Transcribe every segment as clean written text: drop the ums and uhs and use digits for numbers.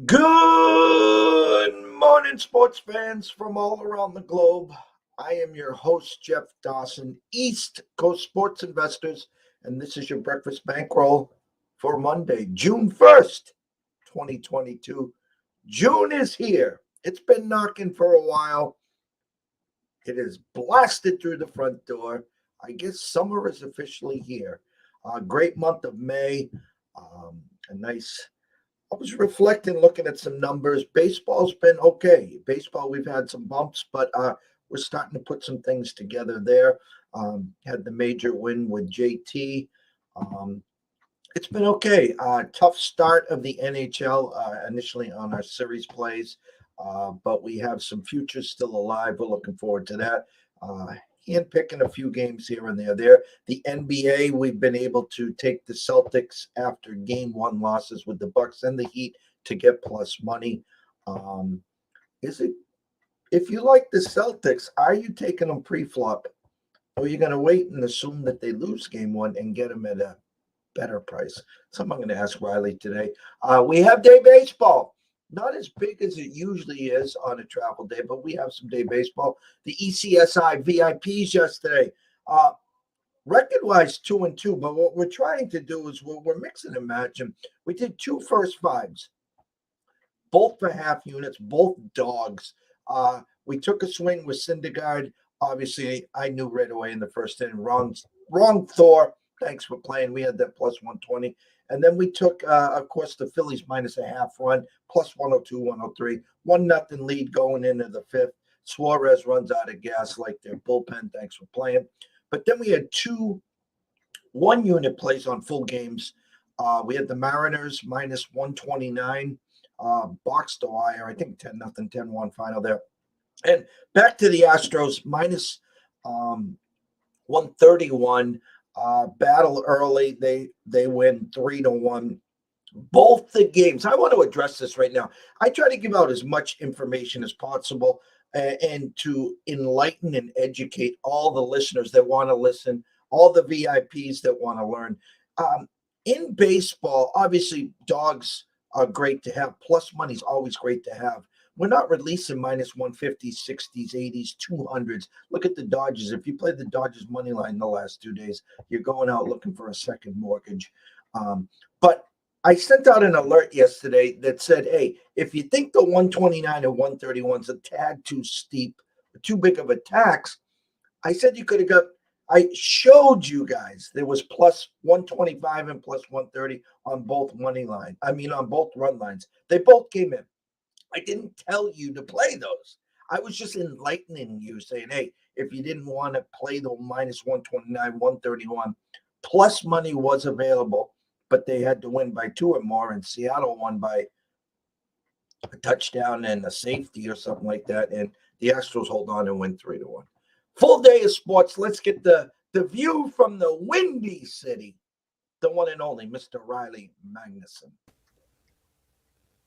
Good morning, sports fans from all around the globe. I am your host, Jeff Dawson, East Coast Sports Investors, and this is your breakfast bankroll for Monday, June 1st, 2022. June is here. It's been knocking for a while. It is blasted through the front door. I guess summer is officially here. Great month of May. A nice I was reflecting, looking at some numbers. Baseball's been okay. Baseball, we've had some bumps, but we're starting to put some things together there. Had the major win with JT. Um, it's been okay. Tough start of the NHL initially on our series plays, but we have some futures still alive. We're looking forward to that. Uh, Handpicking a few games here and there. The NBA, we've been able to take the Celtics after game one losses with the Bucks and the Heat to get plus money. Um, is it if you like the Celtics, are you taking them pre-flop, or are you going to wait and assume that they lose game one and get them at a better price? Something I'm going to ask Riley today. We have day baseball. Not as big as it usually is on a travel day, but we have some day baseball. The ECSI VIPs yesterday. Record-wise, 2-2. But what we're trying to do is we're mixing and matching. We did two first fives, both for half units, both dogs. We took a swing with Syndergaard. Obviously, I knew right away in the first inning, wrong Thor. Thanks for playing. We had that plus 120. And then we took, of course, the Phillies minus a half run, plus 102, 103. 1-0 lead going into the fifth. Suarez runs out of gas like their bullpen. Thanks for playing. But then we had two one-unit plays on full games. We had the Mariners minus 129, boxed to wire. I think 10-0, 10-1 final there. And back to the Astros minus 131. Battle early. They win 3-1. Both the games. I want to address this right now. I try to give out as much information as possible and to enlighten and educate all the listeners that want to listen, all the VIPs that want to learn. In baseball, obviously, dogs are great to have. Plus money is always great to have. We're not releasing minus 150s, 60s, 80s, 200s. Look at the Dodgers. If you play the Dodgers money line the last 2 days, you're going out looking for a second mortgage. But I sent out an alert yesterday that said, hey, if you think the 129 and 131 is a tad too steep, too big of a tax, I said you could have got, I showed you guys there was plus 125 and plus 130 on both on both run lines. They both came in. I didn't tell you to play those. I was just enlightening you, saying, hey, if you didn't want to play the minus 129, 131, plus money was available, but they had to win by 2 or more, and Seattle won by a touchdown and a safety or something like that, and the Astros hold on and win 3-1. Full day of sports. Let's get the view from the Windy City, the one and only Mr. Riley Magnuson.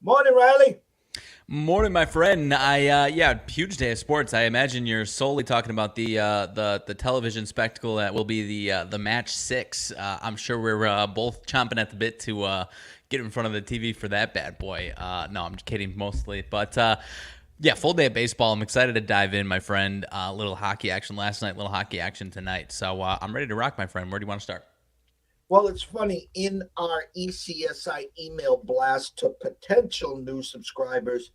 Morning, Riley. Morning, my friend. Huge day of sports. I imagine you're solely talking about the television spectacle that will be the match 6. I'm sure we're both chomping at the bit to get in front of the TV for that bad boy. No, I'm kidding mostly, but full day of baseball. I'm excited to dive in, my friend. Little hockey action last night, little hockey action tonight. So I'm ready to rock, my friend. Where do you want to start? Well, it's funny. In our ECSI email blast to potential new subscribers,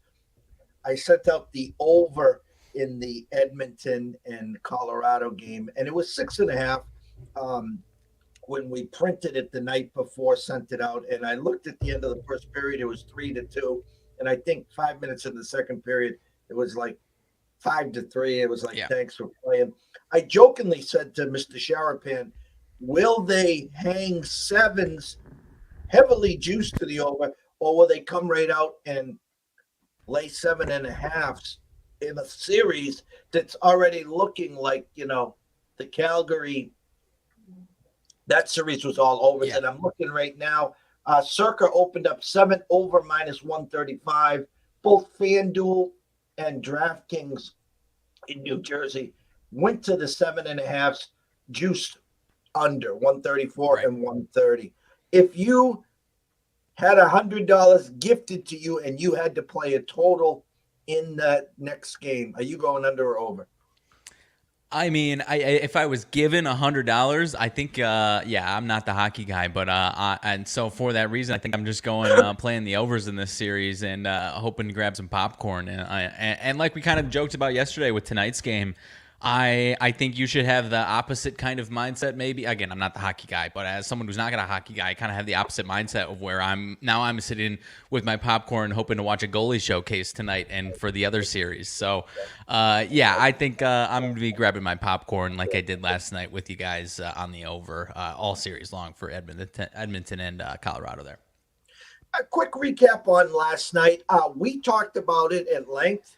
I sent out the over in the Edmonton and Colorado game, and it was 6.5. When we printed it the night before, sent it out, and I looked at the end of the first period, it was 3-2, and I think 5 minutes in the second period, it was like 5-3. It was like, Thanks for playing. I jokingly said to Mr. Sharapan, will they hang sevens heavily juiced to the over, or will they come right out and lay 7.5 in a series that's already looking like, the Calgary, that series was all over. And I'm looking right now. Circa opened up 7 over minus 135. Both FanDuel and DraftKings in New Jersey went to the 7.5s, juiced under 134 and 130. If you had $100 gifted to you and you had to play a total in that next game, are you going under or over? I mean, if I was given $100, I think, yeah, I'm not the hockey guy, but and so for that reason, I think I'm just going playing the overs in this series and hoping to grab some popcorn. And like we kind of joked about yesterday with tonight's game, I think you should have the opposite kind of mindset. Maybe again, I'm not the hockey guy, but as someone who's not gonna hockey guy, I kind of have the opposite mindset of where I'm sitting with my popcorn, hoping to watch a goalie showcase tonight and for the other series. So, yeah, I think I'm gonna be grabbing my popcorn like I did last night with you guys on the over all series long for Edmonton and Colorado there. A quick recap on last night. We talked about it at length.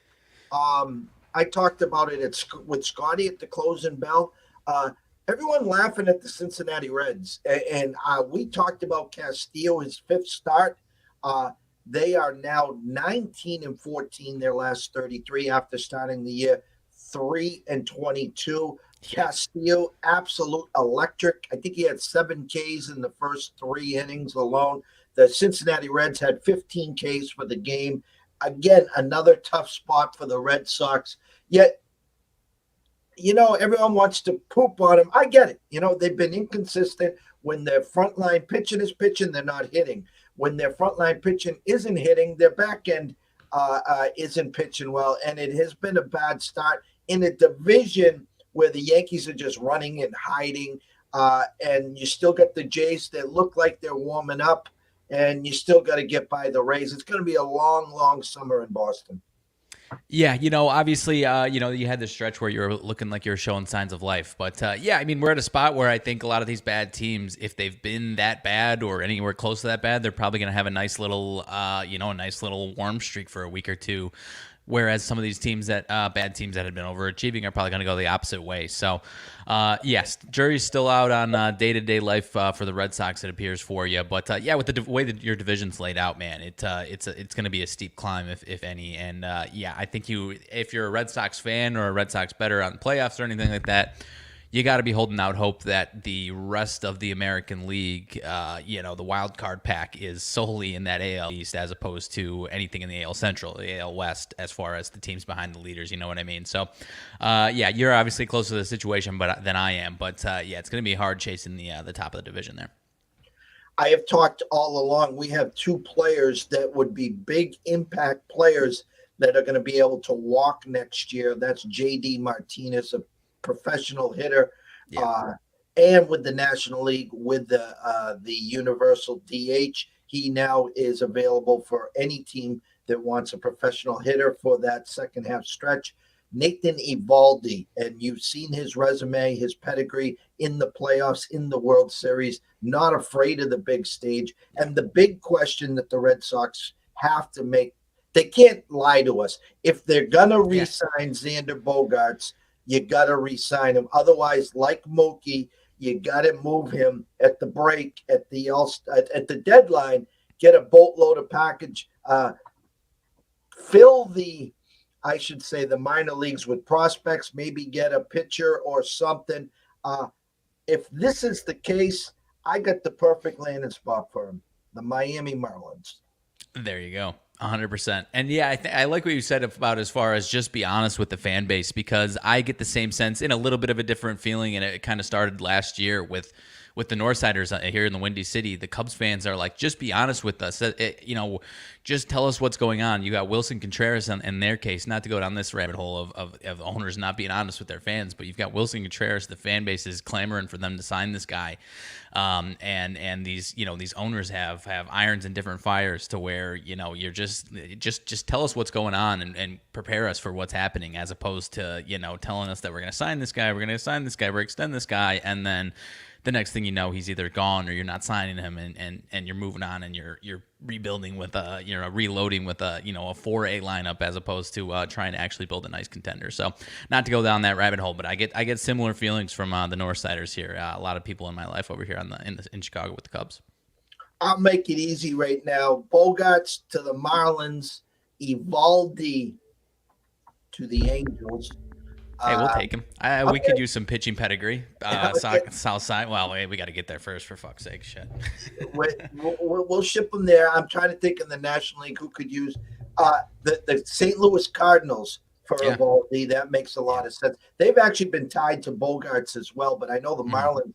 I talked about it with Scotty at the closing bell. Everyone laughing at the Cincinnati Reds. And we talked about Castillo, his fifth start. They are now 19-14 their last 33 after starting the year 3-22. Castillo, absolute electric. I think he had 7 Ks in the first 3 innings alone. The Cincinnati Reds had 15 Ks for the game. Again, another tough spot for the Red Sox. Yet, everyone wants to poop on them. I get it. They've been inconsistent. When their frontline pitching is pitching, they're not hitting. When their frontline pitching isn't hitting, their back end isn't pitching well. And it has been a bad start in a division where the Yankees are just running and hiding. And you still got the Jays that look like they're warming up. And you still got to get by the Rays. It's going to be a long, long summer in Boston. Yeah, obviously, you had this stretch where you were looking like you were showing signs of life. But, yeah, I mean, we're at a spot where I think a lot of these bad teams, if they've been that bad or anywhere close to that bad, they're probably going to have a nice little, warm streak for a week or two. Whereas some of these teams bad teams that had been overachieving are probably going to go the opposite way. So, yes, jury's still out on day-to-day life for the Red Sox, it appears for you. But yeah, with the way that your division's laid out, man, it's going to be a steep climb if any. And yeah, I think if you're a Red Sox fan or a Red Sox bettor on playoffs or anything like that, you got to be holding out hope that the rest of the American League, the wild card pack is solely in that AL East as opposed to anything in the AL Central, the AL West, as far as the teams behind the leaders. You know what I mean? So, yeah, you're obviously closer to the situation than I am. But, yeah, it's going to be hard chasing the top of the division there. I have talked all along. We have 2 players that would be big impact players that are going to be able to walk next year. That's J.D. Martinez, a professional hitter, and with the National League with the universal DH. He now is available for any team that wants a professional hitter for that second half stretch. Nathan Eovaldi, and you've seen his resume, his pedigree in the playoffs, in the World Series, not afraid of the big stage. And the big question that the Red Sox have to make, they can't lie to us. If they're going to re-sign Xander Bogaerts, you got to re-sign him. Otherwise, like Mookie, you got to move him at the break, at the deadline, get a boatload of package, fill the minor leagues with prospects, maybe get a pitcher or something. If this is the case, I got the perfect landing spot for him, the Miami Marlins. There you go. 100%. And yeah, I like what you said about as far as just be honest with the fan base, because I get the same sense in a little bit of a different feeling. And it kind of started last year with the Northsiders here in the Windy City. The Cubs fans are like, just be honest with us. Just tell us what's going on. You got Wilson Contreras in their case, not to go down this rabbit hole of owners not being honest with their fans, but you've got Wilson Contreras. The fan base is clamoring for them to sign this guy. And these owners have irons in different fires to where, you're just tell us what's going on and prepare us for what's happening, as opposed to, telling us that we're going to sign this guy, we're extend this guy. And then the next thing you know, he's either gone or you're not signing him, and you're moving on, and you're rebuilding with reloading with a 4A lineup, as opposed to trying to actually build a nice contender. So not to go down that rabbit hole, but I get similar feelings from the Northsiders here. A lot of people in my life over here in Chicago with the Cubs. I'll make it easy right now. Bogaerts to the Marlins, Eovaldi to the Angels. Hey, we'll take him. We Okay. could use some pitching pedigree. South side. Well, wait, we got to get there first, for fuck's sake. Shit. We'll ship them there. I'm trying to think in the National League who could use the St. Louis Cardinals for Yeah. Evaldi. That makes a lot of sense. They've actually been tied to Bogarts as well, but I know the Marlins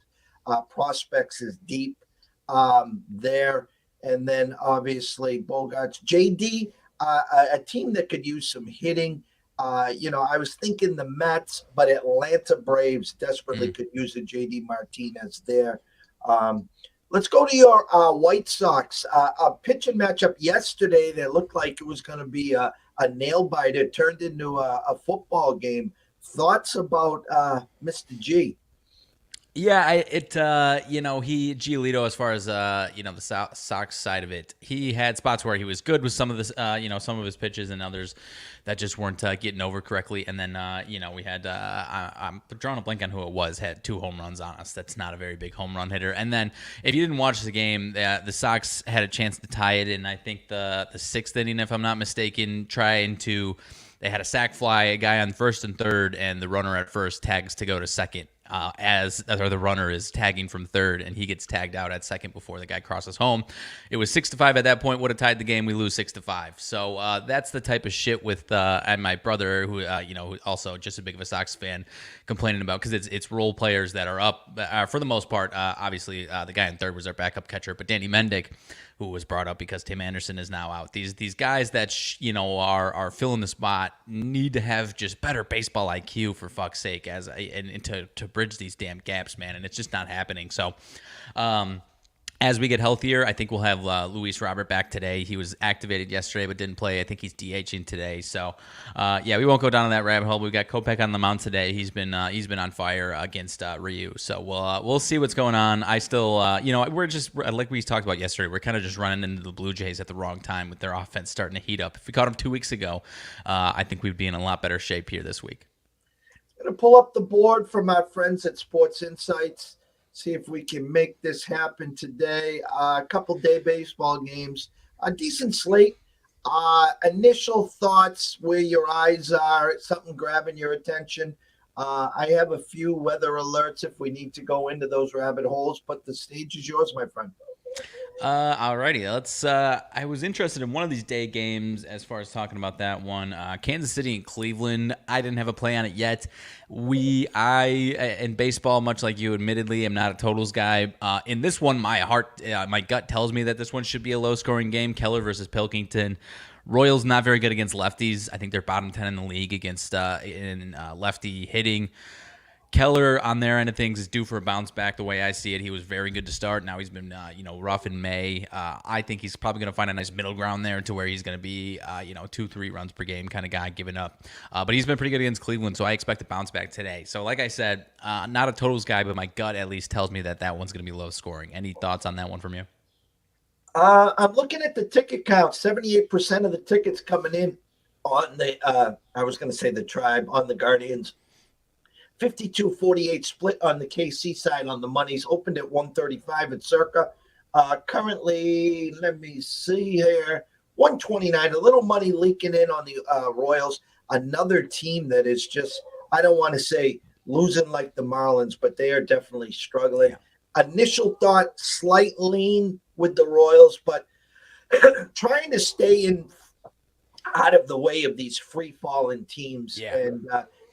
prospects is deep there. And then obviously Bogarts. JD, a team that could use some hitting. I was thinking the Mets, but Atlanta Braves desperately could use a JD Martinez there. Let's go to your White Sox. A pitching matchup yesterday that looked like it was going to be a nail biter turned into a football game. Thoughts about Mr. G? Yeah, Giolito, as far as the Sox side of it, he had spots where he was good with some of this, some of his pitches, and others that just weren't getting over correctly. And then, we had I'm drawing a blank on who it was, had 2 home runs on us. That's not a very big home run hitter. And then, if you didn't watch the game, the Sox had a chance to tie it in, I think the 6th inning, if I'm not mistaken, they had a sac fly, a guy on first and third, and the runner at first tags to go to second. The runner is tagging from third, and he gets tagged out at second before the guy crosses home. It was 6-5 at that point. Would have tied the game. We lose 6-5. So that's the type of shit with and my brother, who also just as big of a Sox fan, complaining about, because it's role players that are up for the most part. Obviously, the guy in third was our backup catcher, but Danny Mendick, who was brought up because Tim Anderson is now out. These guys that are filling the spot need to have just better baseball IQ, for fuck's sake, and to bridge these damn gaps, man. And it's just not happening. So, as we get healthier, I think we'll have Luis Robert back today. He was activated yesterday but didn't play. I think he's DHing today. So, we won't go down that rabbit hole. We've got Kopech on the mound today. He's been on fire against Ryu. So we'll see what's going on. I still, we're just like we talked about yesterday. We're kind of just running into the Blue Jays at the wrong time with their offense starting to heat up. If we caught them 2 weeks ago, I think we'd be in a lot better shape here this week. I'm going to pull up the board from our friends at Sports Insights. See if we can make this happen today. A couple day baseball games, a decent slate. Initial thoughts, where your eyes are, something grabbing your attention. I have a few weather alerts if we need to go into those rabbit holes, but the stage is yours, my friend. Alrighty, let's. I was interested in one of these day games as far as talking about that one. Kansas City and Cleveland. I didn't have a play on it yet. In baseball, much like you, admittedly, am not a totals guy. In this one, my gut tells me that this one should be a low-scoring game. Keller versus Pilkington. Royals not very good against lefties. I think they're bottom 10 in the league against lefty hitting. Keller, on their end of things, is due for a bounce back the way I see it. He was very good to start. Now he's been, rough in May. I think he's probably going to find a nice middle ground there to where he's going to be, 2-3 runs per game kind of guy giving up. But he's been pretty good against Cleveland, so I expect a bounce back today. So like I said, not a totals guy, but my gut at least tells me that one's going to be low scoring. Any thoughts on that one from you? I'm looking at the ticket count. 78% of the tickets coming in on the, I was going to say the Tribe, on the Guardians. 52-48 split on the KC side on the monies. Opened at 135 at Circa. Currently, let me see here, 129. A little money leaking in on the Royals. Another team that is just, I don't want to say losing like the Marlins, but they are definitely struggling. Yeah. Initial thought, slight lean with the Royals, but trying to stay out of the way of these free-falling teams. Yeah. And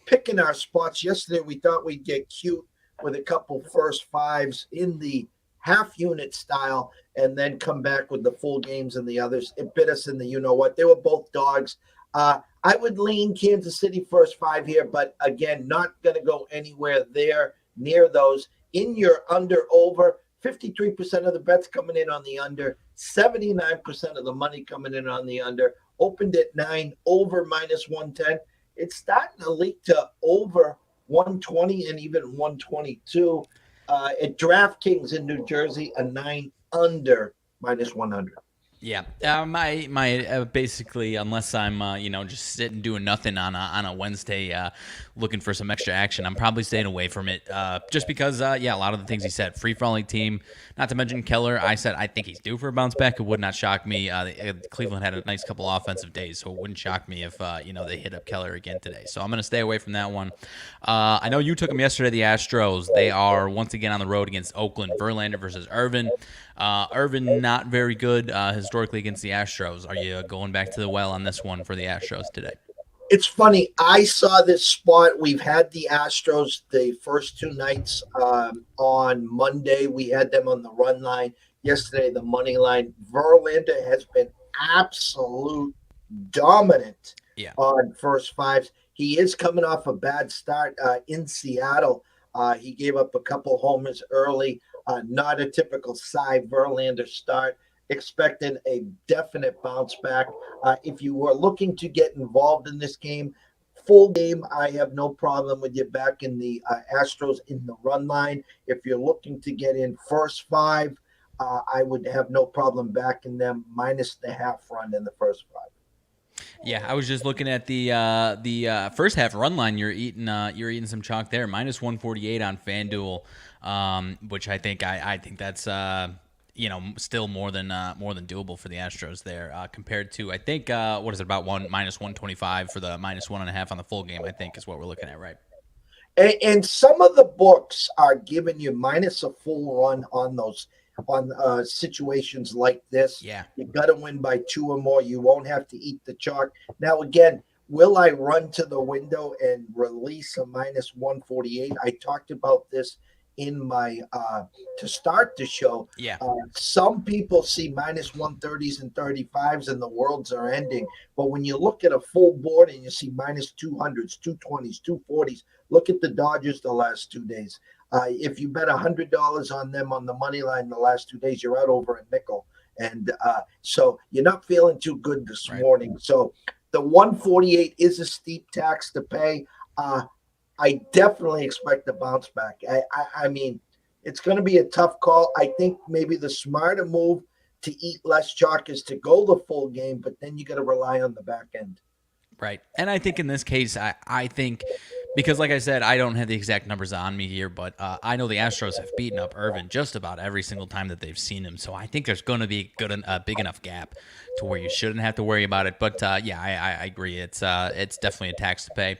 picking our spots. Yesterday, we thought we'd get cute with a couple first fives in the half unit style and then come back with the full games and the others. It bit us in the you-know-what. They were both dogs. I would lean Kansas City first five here, but again, not going to go anywhere there near those. In your under-over, 53% of the bets coming in on the under, 79% of the money coming in on the under. Opened at 9, over minus 110. It's starting to leak to over 120 and even 122. At DraftKings in New Jersey, a 9 under minus 100. Yeah, my basically, unless I'm just sitting doing nothing on a Wednesday, looking for some extra action, I'm probably staying away from it. Just because a lot of the things he said, free falling team, not to mention Keller. I said I think he's due for a bounce back. It would not shock me. Cleveland had a nice couple offensive days, so it wouldn't shock me if they hit up Keller again today. So I'm gonna stay away from that one. I know you took him yesterday. The Astros. They are once again on the road against Oakland. Verlander versus Irvin. Irvin not very good historically against the Astros. Are you going back to the well on this one for the Astros today? It's funny. I saw this spot. We've had the Astros the first two nights on Monday. We had them on the run line. Yesterday, the money line. Verlander has been absolute dominant on first fives. He is coming off a bad start in Seattle. He gave up a couple homers early. Not a typical Cy Verlander start. Expected a definite bounce back. If you were looking to get involved in this game, full game, I have no problem with you back in the Astros in the run line. If you're looking to get in first five, I would have no problem backing them minus the half run in the first five. Yeah, I was just looking at the first half run line. You're eating some chalk there, minus 148 on FanDuel, which I think that's still more than doable for the Astros there compared to I think what is it about minus 125 for the minus 1.5 on the full game. I think is what we're looking at, right? And some of the books are giving you minus a full run on those situations like this. Yeah, you got to win by 2 or more. You won't have to eat the chalk. Now again, will I run to the window and release a minus 148? I talked about this in my to start the show. Yeah. Some people see minus 130s and 35s and the worlds are ending. But when you look at a full board and you see minus 200s, 220s, 240s, look at the Dodgers the last 2 days. If you bet $100 on them on the money line the last 2 days, you're out over a nickel. And so you're not feeling too good this morning. So the 148 is a steep tax to pay. I definitely expect a bounce back. I mean, it's going to be a tough call. I think maybe the smarter move to eat less chalk is to go the full game, but then you got to rely on the back end. Right. And I think in this case, I think because, like I said, I don't have the exact numbers on me here, but I know the Astros have beaten up Irvin just about every single time that they've seen him. So I think there's going to be a big enough gap to where you shouldn't have to worry about it. But I agree. It's definitely a tax to pay.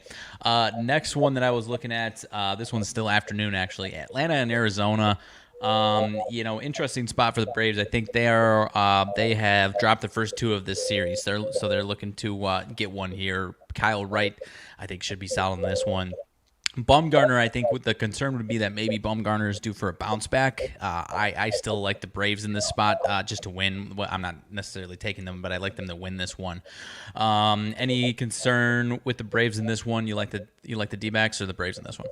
Next one that I was looking at, this one's still afternoon actually. Atlanta and Arizona. Interesting spot for the Braves. I think they have dropped the first 2 of this series. They're looking to get one here. Kyle Wright, I think, should be solid in this one. Bumgarner, I think, with the concern would be that maybe Bumgarner is due for a bounce back. I still like the Braves in this spot just to win. Well, I'm not necessarily taking them, but I like them to win this one. Any concern with the Braves in this one? You like the D-backs or the Braves in this one?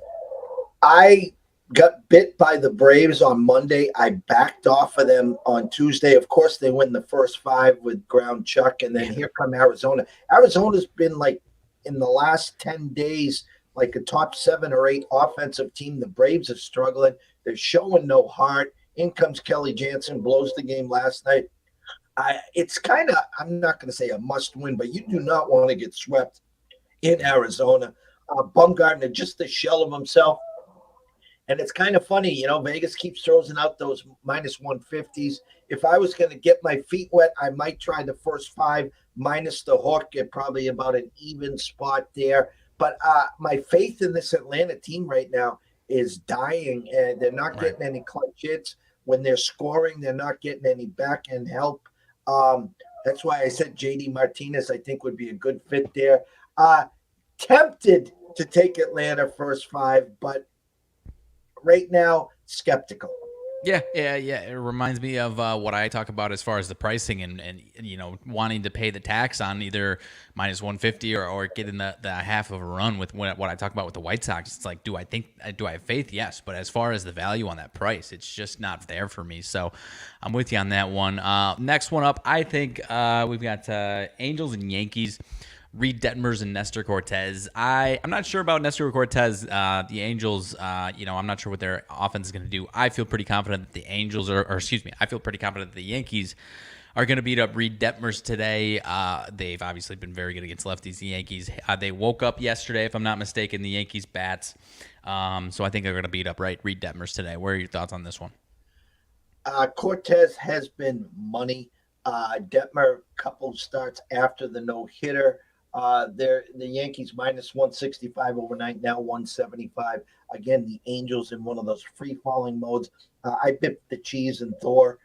I got bit by the Braves on Monday. I backed off of them on Tuesday. Of course, they win the first 5 with ground chuck, and then here come Arizona. Arizona's been like in the last 10 days, like a top 7 or 8 offensive team. The Braves are struggling. They're showing no heart. In comes Kelly Jansen, blows the game last night. It's kind of, I'm not going to say a must win, but you do not want to get swept in Arizona. Bumgarner, just a shell of himself. And it's kind of funny, Vegas keeps throwing out those minus 150s. If I was going to get my feet wet, I might try the first 5 minus the hook at probably about an even spot there. But my faith in this Atlanta team right now is dying, and they're not getting any clutch hits. When they're scoring, they're not getting any back-end help. That's why I said J.D. Martinez, I think, would be a good fit there. Tempted to take Atlanta first 5, but right now, skeptical. Yeah. It reminds me of what I talk about as far as the pricing and wanting to pay the tax on either minus 150 or getting the half of a run with what I talk about with the White Sox. It's like, do I have faith? Yes, but as far as the value on that price, it's just not there for me. So I'm with you on that one. Next one up, I think we've got Angels and Yankees. Reed Detmers and Nestor Cortez. I'm not sure about Nestor Cortez. The Angels, I'm not sure what their offense is going to do. I feel pretty confident that the Yankees are going to beat up Reed Detmers today. They've obviously been very good against lefties. The Yankees, they woke up yesterday, if I'm not mistaken, the Yankees bats. So I think they're going to beat up Reed Detmers today. What are your thoughts on this one? Cortez has been money. Detmer, couple starts after the no-hitter. The Yankees minus 165 overnight, now 175. Again, the Angels in one of those free-falling modes. I bipped the cheese and Thor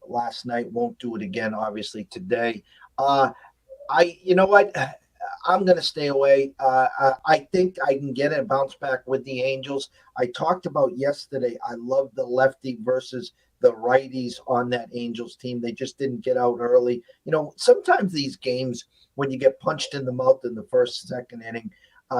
last night. Won't do it again, obviously, today. You know what? I'm going to stay away. I think I can get a bounce back with the Angels. I talked about yesterday. I love the lefty versus the righties on that Angels team. They just didn't get out early. Sometimes these games, when you get punched in the mouth in the first, second inning,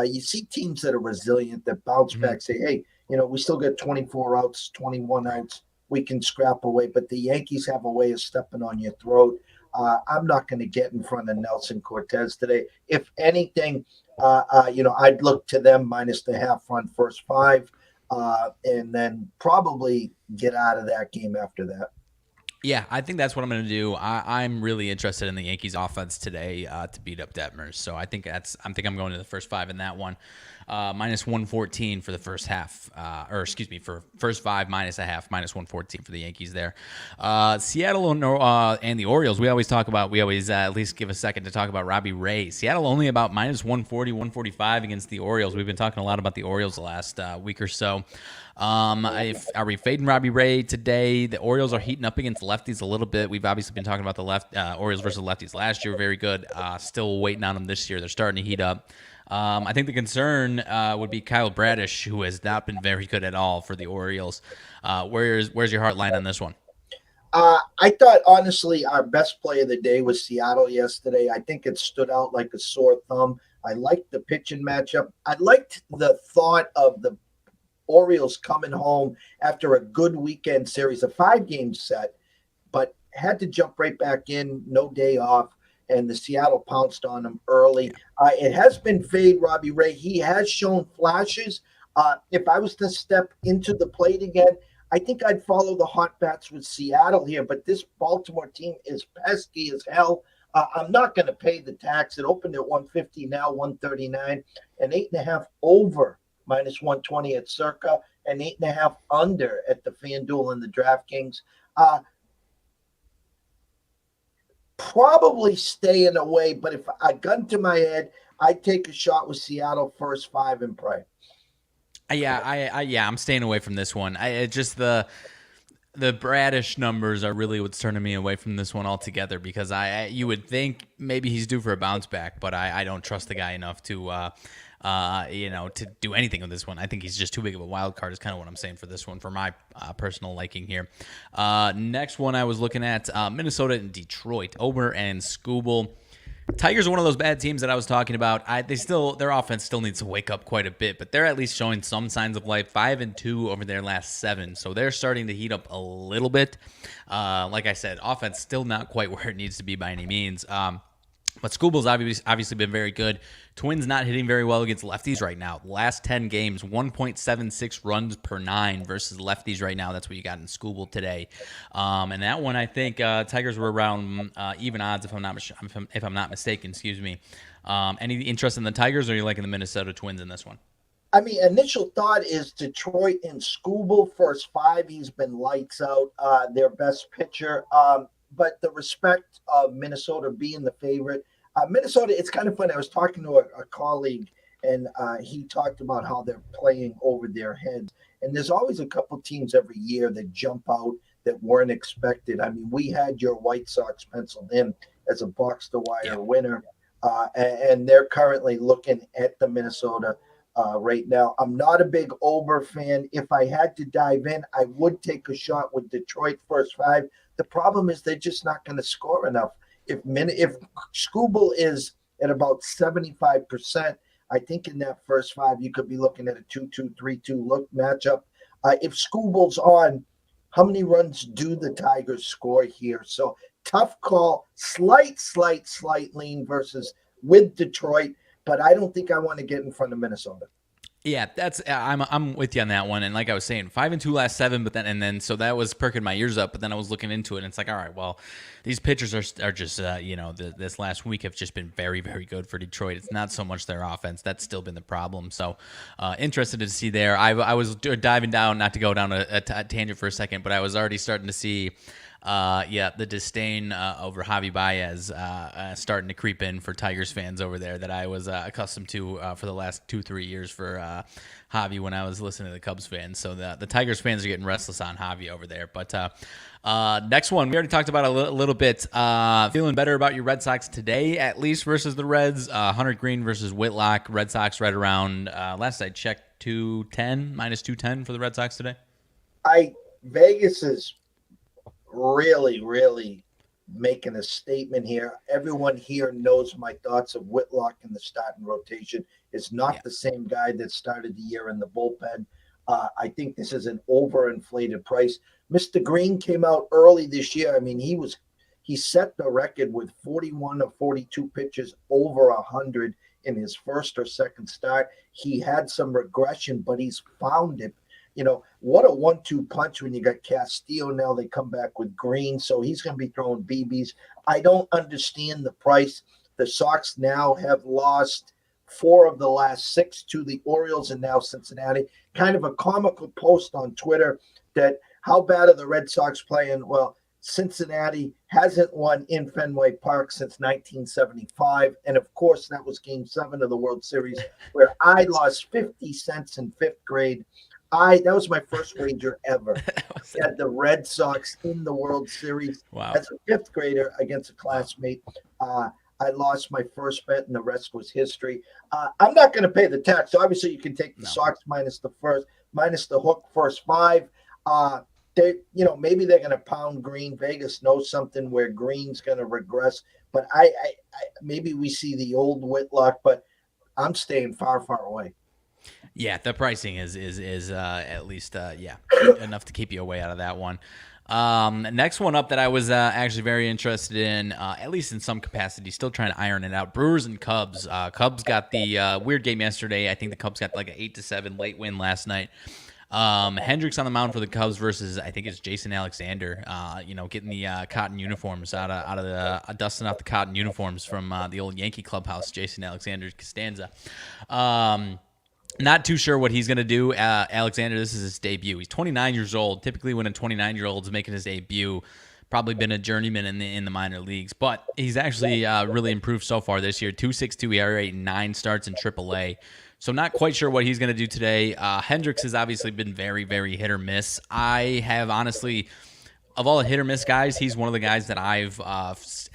you see teams that are resilient, that bounce back, say, hey, we still got 24 outs, 21 outs. We can scrap away. But the Yankees have a way of stepping on your throat. I'm not going to get in front of Nelson Cortez today. If anything, I'd look to them minus the half run first five, and then probably get out of that game after that. Yeah, I think that's what I'm going to do. I'm really interested in the Yankees offense today to beat up Detmers. So I think I'm going to the first five in that one. Minus 114 for the first half, for first five minus a half, minus 114 for the Yankees there. Seattle and the Orioles, we always at least give a second to talk about Robbie Ray. Seattle only about minus 140, 145 against the Orioles. We've been talking a lot about the Orioles the last week or so. Are we fading Robbie Ray today? The Orioles are heating up against lefties a little bit. We've obviously been talking about the Orioles versus lefties last year. Very good. Still waiting on them this year. They're starting to heat up. I think the concern would be Kyle Bradish, who has not been very good at all for the Orioles. Where's your heart line on this one? I thought, honestly, our best play of the day was Seattle yesterday. I think it stood out like a sore thumb. I liked the pitching matchup. I liked the thought of the Orioles coming home after a good weekend series, a 5-game set, but had to jump right back in, no day off, and the Seattle pounced on them early. It has been fade Robbie Ray. He has shown flashes. If I was to step into the plate again, I think I'd follow the hot bats with Seattle here, but this Baltimore team is pesky as hell. I'm not going to pay the tax. It opened at 150, now 139, and 8.5 over minus 120 at Circa, and 8.5 under at the FanDuel and the DraftKings. Probably staying away, but if I gun to my head, I'd take a shot with Seattle first five and pray. I'm staying away from this one. The Bradish numbers are really what's turning me away from this one altogether, because you would think maybe he's due for a bounce back, but I don't trust the guy enough to do anything with this one. I think he's just too big of a wild card is kind of what I'm saying for this one, for my personal liking here. Next one I was looking at, Minnesota and Detroit, Ober and Skubal. Tigers are one of those bad teams that I was talking about. Their offense still needs to wake up quite a bit, but they're at least showing some signs of life. 5-2 over their last 7, so they're starting to heat up a little bit. Like I said, offense still not quite where it needs to be by any means. But Skubal's obviously been very good. Twins not hitting very well against lefties right now. Last 10 games, 1.76 runs per 9 versus lefties right now. That's what you got in Skubal today. And that one, I think Tigers were around even odds, if I'm not mistaken. Excuse me. Any interest in the Tigers, or are you liking the Minnesota Twins in this one? I mean, initial thought is Detroit and Skubal first five. He's been lights out, their best pitcher. But the respect of Minnesota being the favorite. Minnesota, it's kind of funny. I was talking to a colleague, and he talked about how they're playing over their heads. And there's always a couple teams every year that jump out that weren't expected. I mean, we had your White Sox penciled in as a box-to-wire winner, and they're currently looking at the Minnesota right now. I'm not a big Ober fan. If I had to dive in, I would take a shot with Detroit first five. The problem is they're just not going to score enough. If Skubal is at about 75%, I think in that first five, you could be looking at a 2-2, 3-2 look matchup. If Skubal's on, how many runs do the Tigers score here? So tough call, slight lean versus with Detroit, but I don't think I want to get in front of Minnesota. Yeah, that's I'm with you on that one. And like I was saying, 5-2 last 7, but then so that was perking my ears up. But then I was looking into it, and it's like, all right, well, these pitchers are just this last week have just been very, very good for Detroit. It's not so much their offense that's still been the problem. So interested to see there. I was diving down, not to go down a tangent for a second, but I was already starting to see. The disdain over Javi Baez starting to creep in for Tigers fans over there that I was accustomed to for the last 2-3 years for Javi when I was listening to the Cubs fans. So the Tigers fans are getting restless on Javi over there. But next one, we already talked about a little bit. Feeling better about your Red Sox today, at least versus the Reds. Hunter Green versus Whitlock. Red Sox right around, last I checked, minus 210 for the Red Sox today. Vegas is really making a statement here. Everyone here knows my thoughts of Whitlock in the starting rotation. Is not the same guy that started the year in the bullpen. I think this is an overinflated price. Mr. Green came out early this year. I mean, he set the record with 41 of 42 pitches over 100 in his first or second start. He had some regression, but he's found it. What a 1-2 punch when you got Castillo. Now they come back with Green, so he's going to be throwing BBs. I don't understand the price. The Sox now have lost 4 of the last 6 to the Orioles and now Cincinnati. Kind of a comical post on Twitter that how bad are the Red Sox playing? Well, Cincinnati hasn't won in Fenway Park since 1975. And, of course, that was Game 7 of the World Series where I lost 50 cents in 5th grade. That was my first wager ever. Had the Red Sox in the World Series. Wow. As a 5th grader against a classmate. I lost my first bet, and the rest was history. I'm not going to pay the tax. Obviously, you can take the Sox minus the hook first 5. Maybe they're going to pound Green. Vegas knows something where Green's going to regress. But I maybe we see the old Whitlock, but I'm staying far away. Yeah, the pricing is at least enough to keep you away out of that one. Next one up that I was actually very interested in, at least in some capacity, still trying to iron it out. Brewers and Cubs. Cubs got the weird game yesterday. I think the Cubs got like an 8-7 late win last night. Hendricks on the mound for the Cubs versus I think it's Jason Alexander. Getting the cotton uniforms out of the dusting off the cotton uniforms from the old Yankee clubhouse. Jason Alexander Costanza. Not too sure what he's going to do. Alexander, this is his debut. He's 29 years old. Typically, when a 29-year-old is making his debut, probably been a journeyman in the minor leagues. But he's actually really improved so far this year. 2.62 ERA, 9 starts in AAA. So not quite sure what he's going to do today. Hendricks has obviously been very, very hit or miss. I have honestly, of all the hit or miss guys, he's one of the guys that I've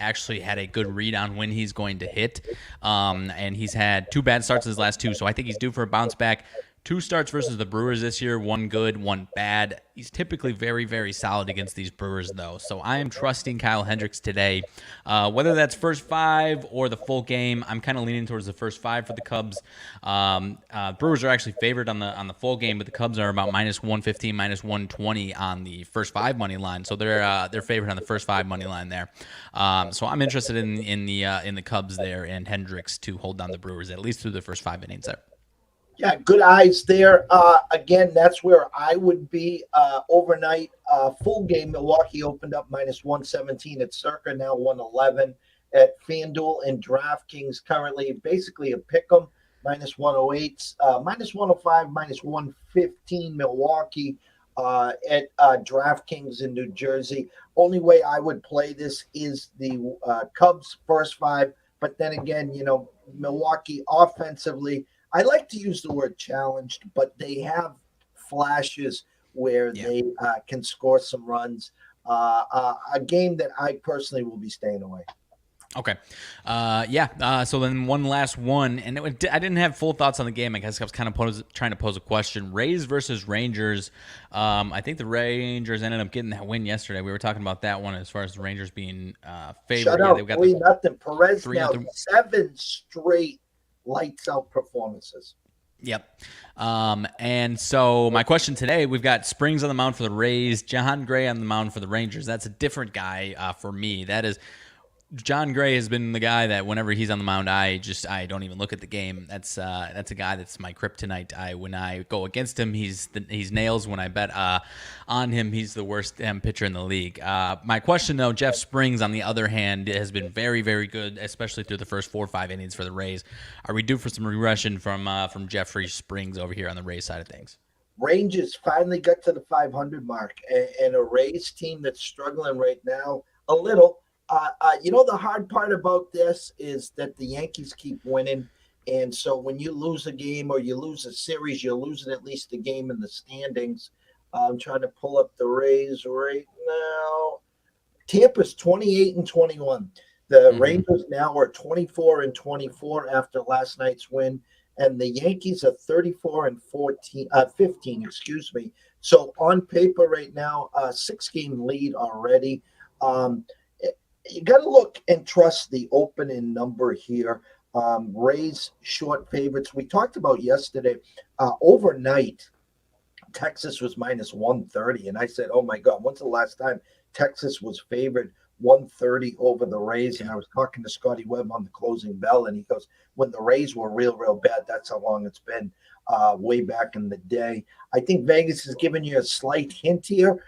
actually had a good read on when he's going to hit. And he's had 2 bad starts in his last 2, so I think he's due for a bounce back. 2 starts versus the Brewers this year, 1 good, 1 bad. He's typically very, very solid against these Brewers, though. So I am trusting Kyle Hendricks today. Whether that's first 5 or the full game, I'm kind of leaning towards the first 5 for the Cubs. Brewers are actually favored on the full game, but the Cubs are about minus 115, minus 120 on the first 5 money line. So they're favored on the first 5 money line there. So I'm interested in the Cubs there and Hendricks to hold down the Brewers at least through the first 5 innings there. Yeah, good eyes there. Again, that's where I would be overnight. Full game, Milwaukee opened up minus 117 at Circa, now 111 at FanDuel and DraftKings. Currently, basically a pick 'em, minus 108, minus 105, minus 115 Milwaukee at DraftKings in New Jersey. Only way I would play this is the Cubs first 5. But then again, Milwaukee offensively, I like to use the word challenged, but they have flashes where they can score some runs. A game that I personally will be staying away. Okay. So then one last one, and I didn't have full thoughts on the game. I guess I was kind of trying to pose a question. Rays versus Rangers. I think the Rangers ended up getting that win yesterday. We were talking about that one as far as the Rangers being favored. Shut up, 3-0. Perez now 7 straight lights out performances. Yep. And so my question today, we've got Springs on the mound for the Rays, John Gray on the mound for the Rangers. That's a different guy for me. That is John Gray has been the guy that whenever he's on the mound, I don't even look at the game. That's a guy that's my kryptonite. When I go against him, he's nails. When I bet on him, he's the worst pitcher in the league. My question though, Jeff Springs on the other hand has been very, very good, especially through the first 4 or 5 innings for the Rays. Are we due for some regression from Jeffrey Springs over here on the Rays side of things? Rangers finally got to the 500 mark, and a Rays team that's struggling right now a little. The hard part about this is that the Yankees keep winning. And so when you lose a game or you lose a series, you're losing at least a game in the standings. I'm trying to pull up the Rays right now. Tampa's 28-21. The Rangers now are 24-24 after last night's win. And the Yankees are 34-15, excuse me. So on paper right now, a 6-game lead already. You got to look and trust the opening number here. Rays short favorites. We talked about yesterday. Overnight, Texas was minus 130. And I said, oh, my God, when's the last time Texas was favored 130 over the Rays? And I was talking to Scotty Webb on the closing bell, and he goes, when the Rays were real, real bad, that's how long it's been, way back in the day. I think Vegas is giving you a slight hint here.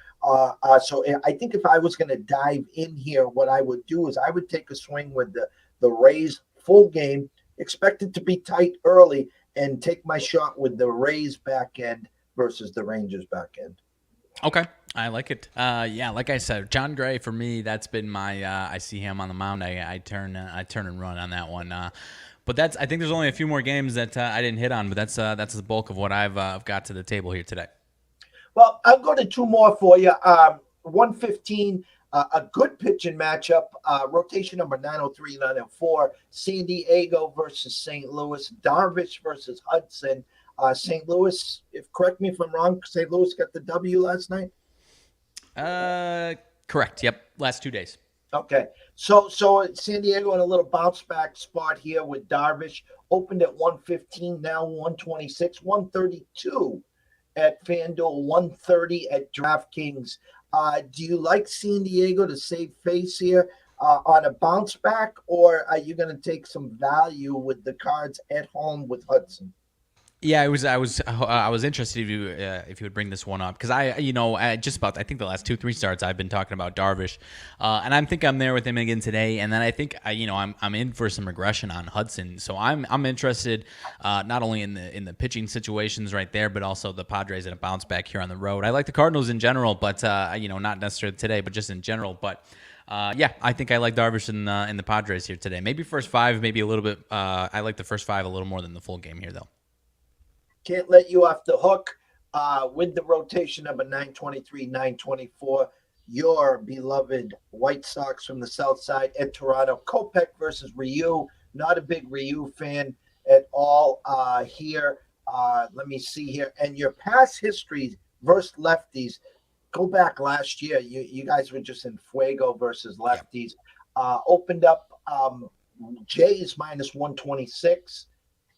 So I think if I was going to dive in here, what I would do is I would take a swing with the Rays full game, expect it to be tight early, and take my shot with the Rays back end versus the Rangers back end. Okay, I like it. Like I said, John Gray for me, that's been my. I see him on the mound, I turn and run on that one. But I think there's only a few more games that I didn't hit on, but that's the bulk of what I've got to the table here today. Well, I'll go to 2 more for you. 115, a good pitching matchup. Rotation number 903, 904. San Diego versus St. Louis. Darvish versus Hudson. St. Louis, correct me if I'm wrong, St. Louis got the W last night? Correct. Yep. Last 2 days. Okay. So San Diego in a little bounce back spot here with Darvish. Opened at 115, now 126, 132. At FanDuel, 130 at DraftKings. Do you like San Diego to save face here on a bounce back, or are you going to take some value with the Cards at home with Hudson? Yeah, I was interested if you would bring this one up, because I think the last 2-3 starts I've been talking about Darvish, and I think I'm there with him again today. And then I think I'm in for some regression on Hudson, so I'm interested not only in the pitching situations right there, but also the Padres in a bounce back here on the road. I like the Cardinals in general, but not necessarily today, but just in general. But I think I like Darvish in the Padres here today. Maybe first 5, maybe a little bit. I like the first 5 a little more than the full game here though. Can't let you off the hook with the rotation number 923, 924. Your beloved White Sox from the South Side at Toronto. Kopech versus Ryu. Not a big Ryu fan at all here. Let me see here. And your past history versus lefties. Go back last year. You guys were just in fuego versus lefties. Opened up Jays minus 126.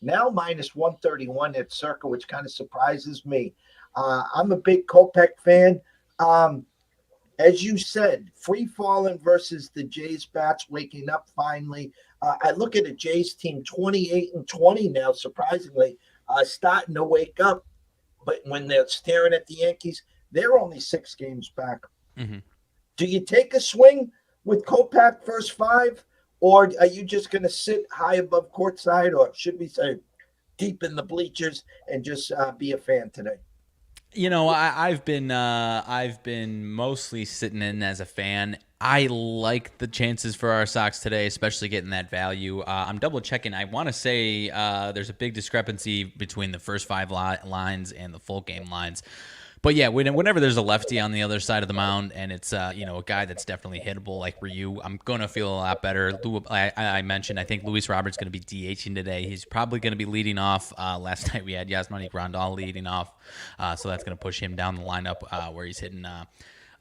Now minus 131 at Circa, which kind of surprises me. I'm a big Kopech fan. As you said, free falling versus the Jays bats waking up finally. I look at the Jays team 28-20 now, surprisingly, starting to wake up. But when they're staring at the Yankees, they're only 6 games back. Mm-hmm. Do you take a swing with Kopech first 5? Or are you just going to sit high above courtside, or should we say deep in the bleachers and just be a fan today? I've been mostly sitting in as a fan. I like the chances for our Sox today, especially getting that value. I'm double checking. I want to say there's a big discrepancy between the first 5 lines and the full game lines. But yeah, whenever there's a lefty on the other side of the mound and it's a guy that's definitely hittable like Ryu, I'm gonna feel a lot better. I mentioned I think Luis Robert's gonna be DHing today. He's probably gonna be leading off. Last night we had Yasmani Grandal leading off, so that's gonna push him down the lineup where he's hitting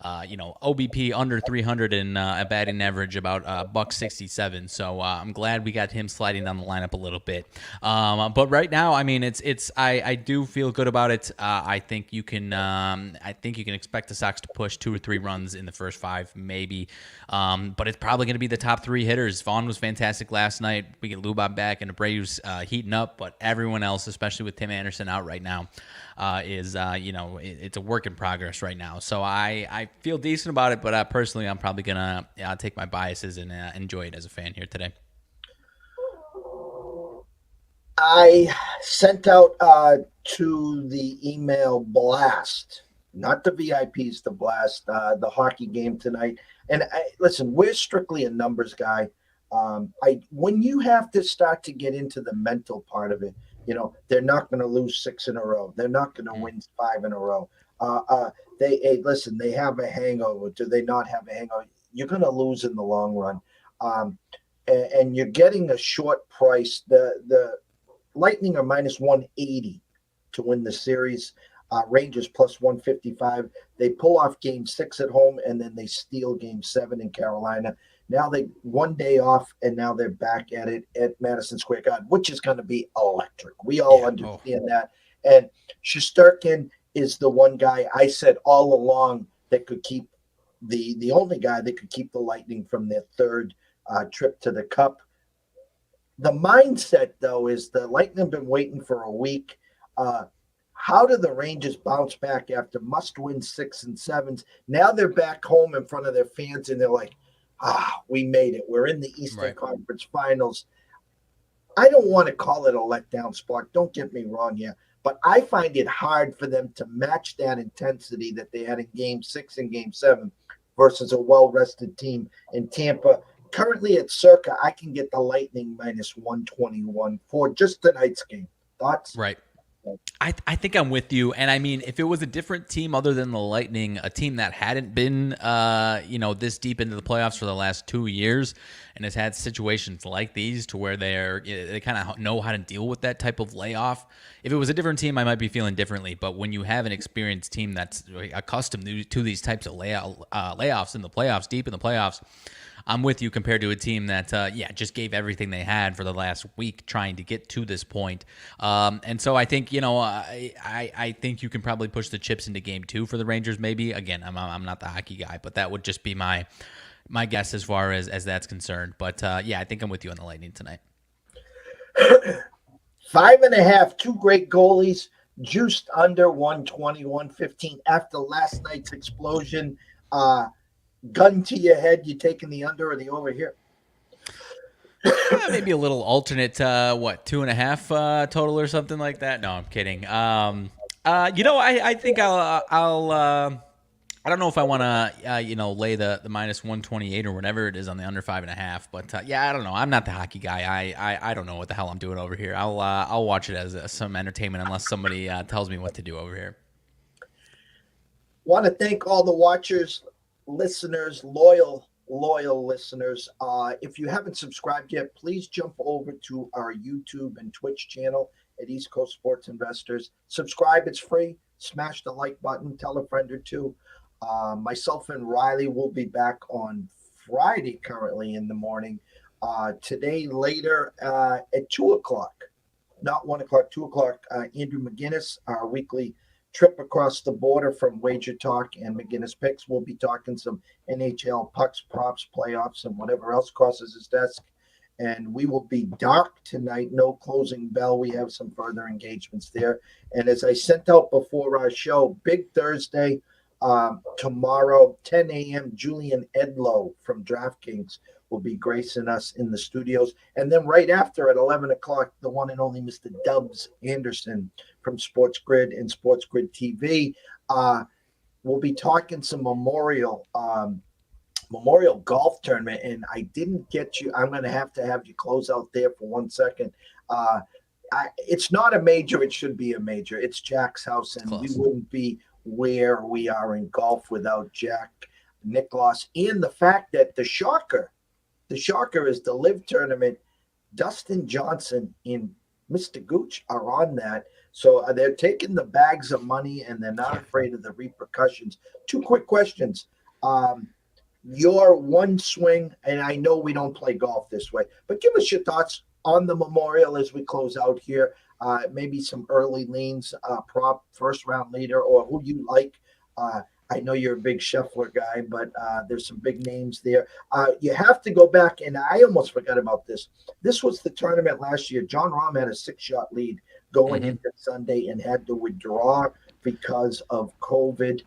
OBP under 300 and a batting average about $167. So I'm glad we got him sliding down the lineup a little bit. But right now, I mean, I do feel good about it. I think you can expect the Sox to push 2 or 3 runs in the first 5, maybe. But it's probably going to be the top 3 hitters. Vaughn was fantastic last night. We get Lubbock back, and Abreu's heating up. But everyone else, especially with Tim Anderson out right now, it's a work in progress right now. So I feel decent about it. But personally, I'm probably gonna take my biases and enjoy it as a fan here today. I sent out to the email blast, not the VIPs, the blast, the hockey game tonight. And listen, we're strictly a numbers guy. When you have to start to get into the mental part of it, they're not going to lose 6 in a row. They're not going to win 5 in a row. Listen, they have a hangover. Do they not have a hangover? You're going to lose in the long run. And you're getting a short price. The Lightning are minus 180 to win the series. Rangers plus 155. They pull off game 6 at home, and then they steal game 7 in Carolina. Now they 1 day off, and now they're back at it at Madison Square Garden, which is going to be electric. We all understand that. And Shesterkin is the one guy I said all along that could keep the only guy that could keep the Lightning from their 3rd trip to the Cup. The mindset, though, is the Lightning have been waiting for a week. How do the Rangers bounce back after must-win 6 and 7s? Now they're back home in front of their fans, and they're like, we made it. We're in the Eastern Conference Finals. I don't want to call it a letdown, Spark. Don't get me wrong here. But I find it hard for them to match that intensity that they had in Game 6 and Game 7 versus a well-rested team in Tampa. Currently at Circa, I can get the Lightning minus 121 for just tonight's game. Thoughts? Right. I think I'm with you. And I mean, if it was a different team other than the Lightning, a team that hadn't been, this deep into the playoffs for the last 2 years and has had situations like these to where they kind of know how to deal with that type of layoff. If it was a different team, I might be feeling differently. But when you have an experienced team that's accustomed to these types of layoffs in the playoffs, deep in the playoffs, I'm with you compared to a team that, just gave everything they had for the last week trying to get to this point. And so I think, I think you can probably push the chips into game 2 for the Rangers maybe. Again, I'm not the hockey guy, but that would just be my guess as far as that's concerned. But, I think I'm with you on the Lightning tonight. 5.5, 2 great goalies, juiced under 120, 115 after last night's explosion. Gun to your head, you taking the under or the over here? Maybe a little alternate, 2.5 total or something like that. No, I'm kidding. I think I'll I don't know if I want to, lay the minus 128 or whatever it is on the under 5.5. But I don't know. I'm not the hockey guy. I don't know what the hell I'm doing over here. I'll watch it as some entertainment unless somebody tells me what to do over here. Want to thank all the watchers, listeners, loyal listeners. If you haven't subscribed yet, please jump over to our YouTube and Twitch channel at East Coast Sports Investors. Subscribe, it's free. Smash the like button, tell a friend or two. Myself and Riley will be back on Friday currently in the morning. Today later at 2 o'clock, not 1 o'clock, 2 o'clock, Andrew McGinnis, our weekly trip across the border from Wager Talk and McGinnis Picks. We'll be talking some NHL pucks, props, playoffs, and whatever else crosses his desk. And we will be dark tonight, no closing bell. We have some further engagements there. And as I sent out before our show, big Thursday, tomorrow, 10 a.m., Julian Edlow from DraftKings will be gracing us in the studios. And then right after at 11 o'clock, the one and only Mr. Dubs Anderson from Sports Grid and Sports Grid TV. We'll be talking some Memorial Golf Tournament. And I didn't get you. I'm going to have you close out there for 1 second. It's not a major. It should be a major. It's Jack's house, and we wouldn't be where we are in golf without Jack Nicklaus. And the fact that the shocker is the live tournament. Dustin Johnson and Mr. Gooch are on that. So they're taking the bags of money and they're not afraid of the repercussions. Two quick questions. Your one swing, and I know we don't play golf this way, but give us your thoughts on the Memorial as we close out here. Maybe some early leans, prop first round leader, or who you like. I know you're a big Scheffler guy, but there's some big names there. You have to go back, and I almost forgot about this. This was the tournament last year. John Rahm had a 6-shot lead going into Sunday and had to withdraw because of COVID.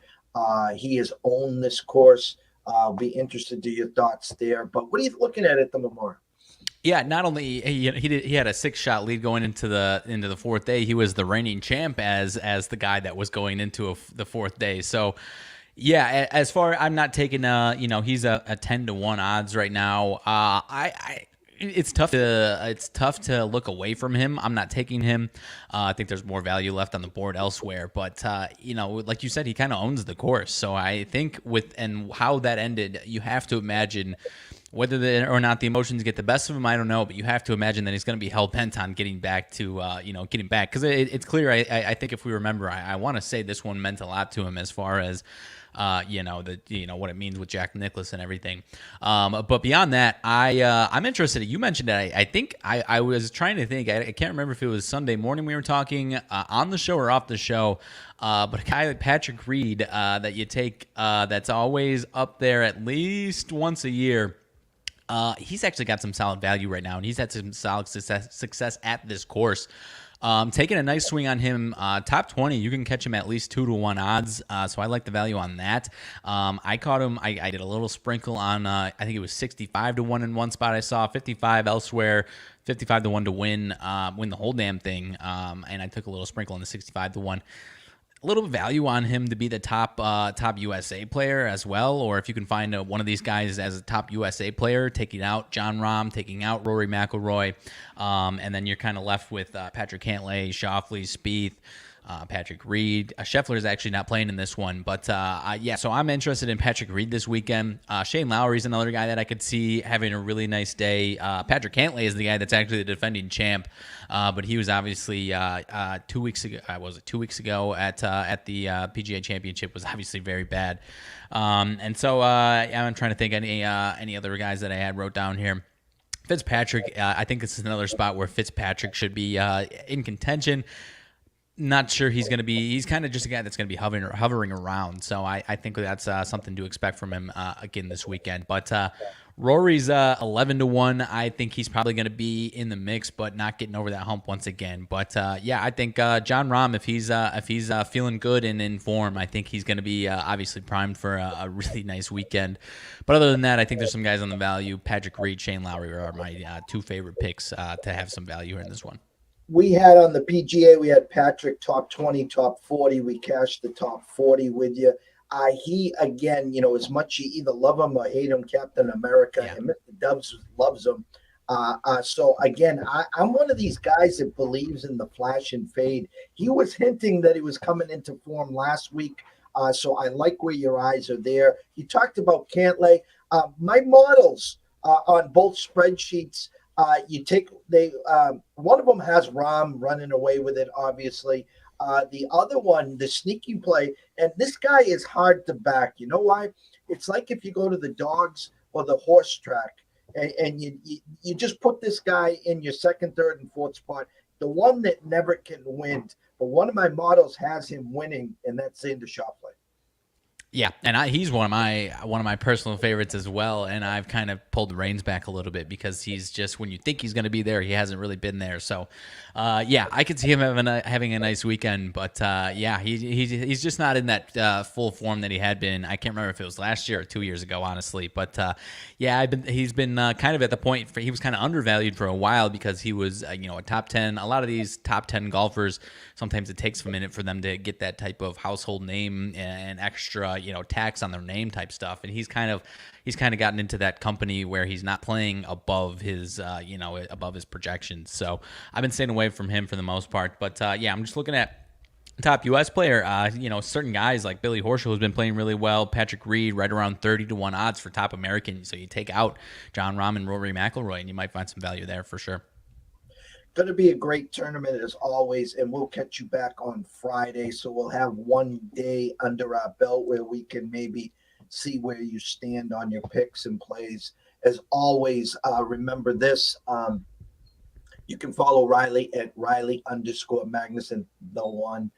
He has owned this course. I'll be interested to your thoughts there. But what are you looking at the Memorial? Yeah, not only he had a 6-shot lead going into the fourth day. He was the reigning champ as the guy that was going into the fourth day. So, yeah, as far I'm not taking he's a 10-1 odds right now. It's tough to look away from him. I'm not taking him. I think there's more value left on the board elsewhere. But like you said, he kind of owns the course. So I think and how that ended, you have to imagine whether or not the emotions get the best of him, I don't know. But you have to imagine that he's going to be hell bent on getting back to getting back, because it's clear. I think if we remember, I want to say this one meant a lot to him as far as what it means with Jack Nicklaus and everything. But beyond that, I'm interested. You mentioned it. I think I was trying to think. I can't remember if it was Sunday morning we were talking on the show or off the show. But a guy like Patrick Reed that you take that's always up there at least once a year. He's actually got some solid value right now, and he's had some solid success at this course. Taking a nice swing on him, top 20, you can catch him at least 2-1 odds. So I like the value on that. I caught him. I did a little sprinkle on, I think it was 65-1 in one spot I saw, 55 elsewhere, 55-1 to win the whole damn thing. And I took a little sprinkle on the 65-1. A little value on him to be the top USA player as well, or if you can find one of these guys as a top USA player, taking out Jon Rahm, taking out Rory McIlroy, and then you're kind of left with Patrick Cantlay, Schauffele, Spieth, Patrick Reed. Scheffler is actually not playing in this one, but so I'm interested in Patrick Reed this weekend. Shane Lowry is another guy that I could see having a really nice day. Patrick Cantlay is the guy that's actually the defending champ, but he was obviously 2 weeks ago. Was it 2 weeks ago at the PGA Championship was obviously very bad, and so I'm trying to think any other guys that I had wrote down here. Fitzpatrick, I think this is another spot where Fitzpatrick should be in contention. Not sure he's going to be. He's kind of just a guy that's going to be hovering around. So I think that's something to expect from him again this weekend. But Rory's 11-1. I think he's probably going to be in the mix, but not getting over that hump once again. But I think Jon Rahm, if he's feeling good and in form, I think he's going to be obviously primed for a really nice weekend. But other than that, I think there's some guys on the value. Patrick Reed, Shane Lowry are my two favorite picks to have some value here in this one. We had on the PGA, we had Patrick top 20, top 40. We cashed the top 40 with you. He, again, as much you either love him or hate him, Captain America, and Mr. Dubs loves him. So, again, I'm one of these guys that believes in the flash and fade. He was hinting that he was coming into form last week, so I like where your eyes are there. You talked about Cantlay. My models on both spreadsheets, one of them has Rahm running away with it, obviously. The other one, the sneaky play, and this guy is hard to back. You know why? It's like if you go to the dogs or the horse track and you just put this guy in your second, third, and fourth spot, the one that never can win. But one of my models has him winning, and that's Xander Schauffele. Yeah, and he's one of my personal favorites as well, and I've kind of pulled the reins back a little bit because he's just, when you think he's going to be there, he hasn't really been there. So, I could see him having a nice weekend, but he's just not in that full form that he had been. I can't remember if it was last year or 2 years ago, honestly, but he's been kind of at the point he was kind of undervalued for a while because he was a top 10. A lot of these top 10 golfers, sometimes it takes a minute for them to get that type of household name and extra tax on their name type stuff, and he's kind of gotten into that company where he's not playing above his above his projections. So I've been staying away from him for the most part, but I'm just looking at top U.S. player. Certain guys like Billy Horschel has been playing really well. Patrick Reed right around 30-1 odds for top American. So you take out Jon Rahm and Rory McIlroy, and you might find some value there for sure. Going to be a great tournament as always, and we'll catch you back on Friday. So we'll have one day under our belt where we can maybe see where you stand on your picks and plays. As always, remember this. You can follow Riley at Riley_Magnuson, the one.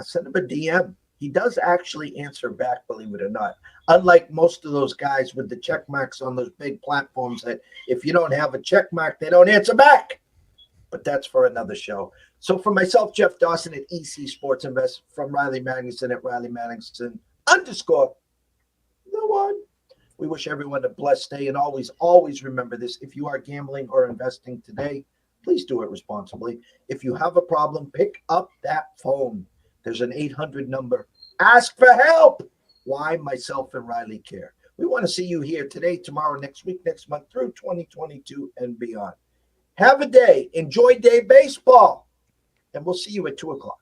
Send him a DM. He does actually answer back, believe it or not. Unlike most of those guys with the check marks on those big platforms that if you don't have a check mark, they don't answer back. But that's for another show. So for myself, Jeff Dawson at EC Sports Invest, from Riley Magnuson at Riley Magnuson _ the one. We wish everyone a blessed day. And always remember this. If you are gambling or investing today, please do it responsibly. If you have a problem, pick up that phone. There's an 800 number. Ask for help. Why? Myself and Riley care. We want to see you here today, tomorrow, next week, next month, through 2022 and beyond. Have a day. Enjoy day baseball. And we'll see you at 2 o'clock.